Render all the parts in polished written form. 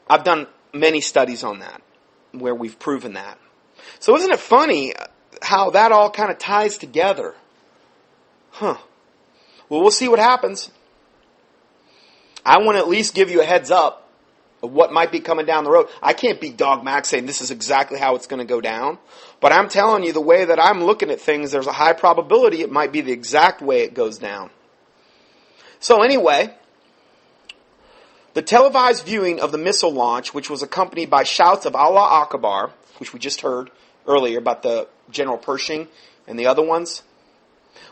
I've done many studies on that where we've proven that. So isn't it funny how that all kind of ties together? Well, we'll see what happens. I want to at least give you a heads up of what might be coming down the road. I can't be dogmatic saying this is exactly how it's going to go down. But I'm telling you, the way that I'm looking at things, there's a high probability it might be the exact way it goes down. So anyway, the televised viewing of the missile launch, which was accompanied by shouts of Allah Akbar, which we just heard earlier about the General Pershing and the other ones.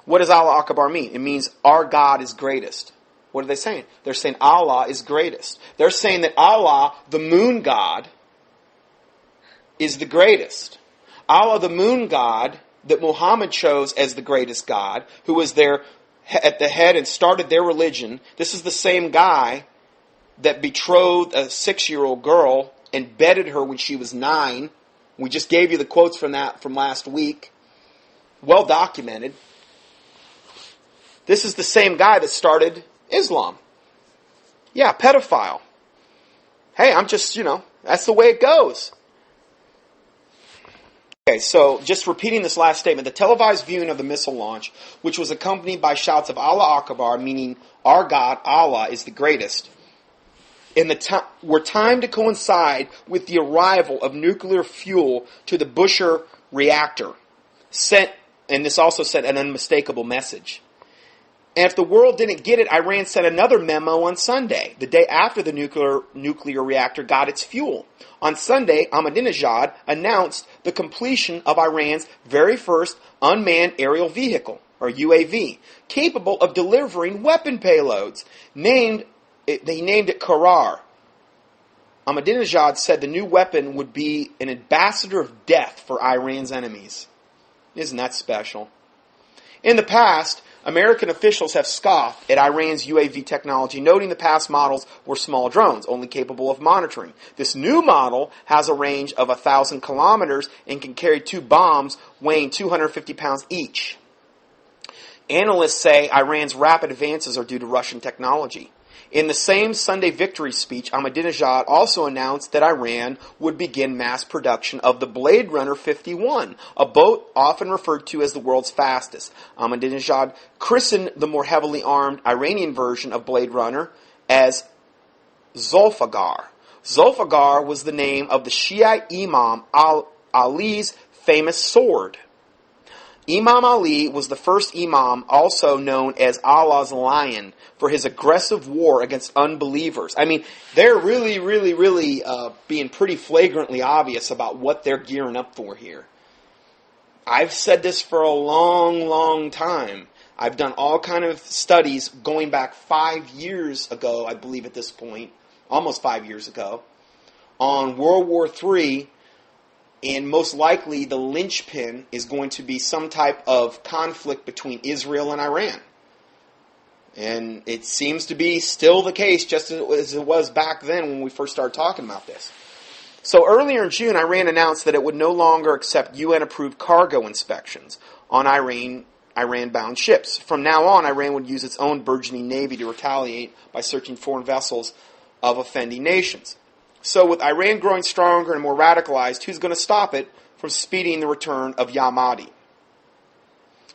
What does Allah Akbar mean? It means our God is greatest. What are they saying? They're saying Allah is greatest. They're saying that Allah, the moon god, is the greatest. Allah, the moon god, that Muhammad chose as the greatest God, who was there at the head and started their religion. This is the same guy that betrothed a 6-year-old girl and bedded her when she was 9. We just gave you the quotes from that from last week. Well documented. This is the same guy that started Islam. Yeah, pedophile. Hey, I'm just, that's the way it goes. Okay, so just repeating this last statement. The televised viewing of the missile launch, which was accompanied by shouts of Allah Akbar, meaning our God, Allah, is the greatest, were timed to coincide with the arrival of nuclear fuel to the Bushehr reactor. And this also sent an unmistakable message. And if the world didn't get it, Iran sent another memo on Sunday, the day after the nuclear reactor got its fuel. On Sunday, Ahmadinejad announced the completion of Iran's very first unmanned aerial vehicle, or UAV, capable of delivering weapon payloads. They named it Qarar. Ahmadinejad said the new weapon would be an ambassador of death for Iran's enemies. Isn't that special? In the past, American officials have scoffed at Iran's UAV technology, noting the past models were small drones, only capable of monitoring. This new model has a range of 1,000 kilometers and can carry 2 bombs weighing 250 pounds each. Analysts say Iran's rapid advances are due to Russian technology. In the same Sunday victory speech, Ahmadinejad also announced that Iran would begin mass production of the Blade Runner 51, a boat often referred to as the world's fastest. Ahmadinejad christened the more heavily armed Iranian version of Blade Runner as Zulfiqar. Zulfiqar was the name of the Shiite Imam Ali's famous sword. Imam Ali was the first Imam, also known as Allah's Lion, for his aggressive war against unbelievers. I mean, they're really being pretty flagrantly obvious about what they're gearing up for here. I've said this for a long time. I've done all kind of studies going back 5 years ago, I believe at this point, almost 5 years ago, on World War III. And most likely the linchpin is going to be some type of conflict between Israel and Iran. And it seems to be still the case, just as it was back then when we first started talking about this. So earlier in June, Iran announced that it would no longer accept UN-approved cargo inspections on Iran-bound ships. From now on, Iran would use its own burgeoning navy to retaliate by searching foreign vessels of offending nations. So with Iran growing stronger and more radicalized, who's going to stop it from speeding the return of Mahdi?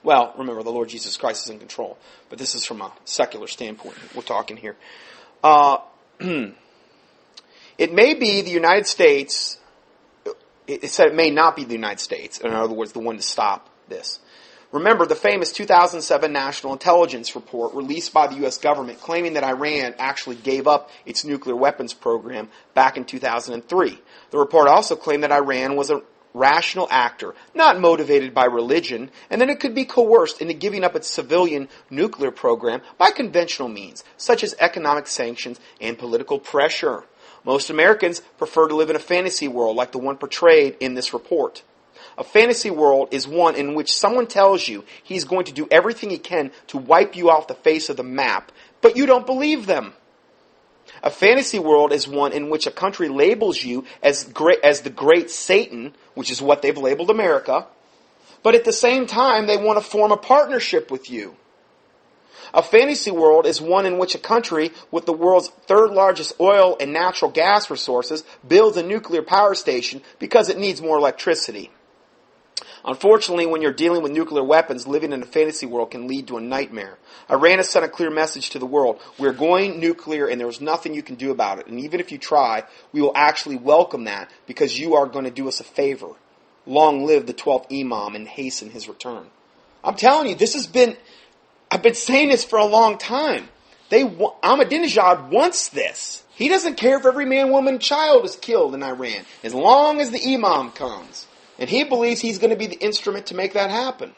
Well, remember, the Lord Jesus Christ is in control. But this is from a secular standpoint we're talking here. It may be the United States. It said it may not be the United States. In other words, the one to stop this. Remember the famous 2007 National Intelligence Report released by the U.S. government claiming that Iran actually gave up its nuclear weapons program back in 2003. The report also claimed that Iran was a rational actor, not motivated by religion, and that it could be coerced into giving up its civilian nuclear program by conventional means, such as economic sanctions and political pressure. Most Americans prefer to live in a fantasy world like the one portrayed in this report. A fantasy world is one in which someone tells you he's going to do everything he can to wipe you off the face of the map, but you don't believe them. A fantasy world is one in which a country labels you as the great Satan, which is what they've labeled America, but at the same time they want to form a partnership with you. A fantasy world is one in which a country with the world's third largest oil and natural gas resources builds a nuclear power station because it needs more electricity. Unfortunately, when you're dealing with nuclear weapons, living in a fantasy world can lead to a nightmare. Iran has sent a clear message to the world. We're going nuclear and there's nothing you can do about it. And even if you try, we will actually welcome that because you are going to do us a favor. Long live the 12th Imam and hasten his return. I'm telling you, I've been saying this for a long time. Ahmadinejad wants this. He doesn't care if every man, woman, child is killed in Iran, as long as the Imam comes. And he believes he's going to be the instrument to make that happen.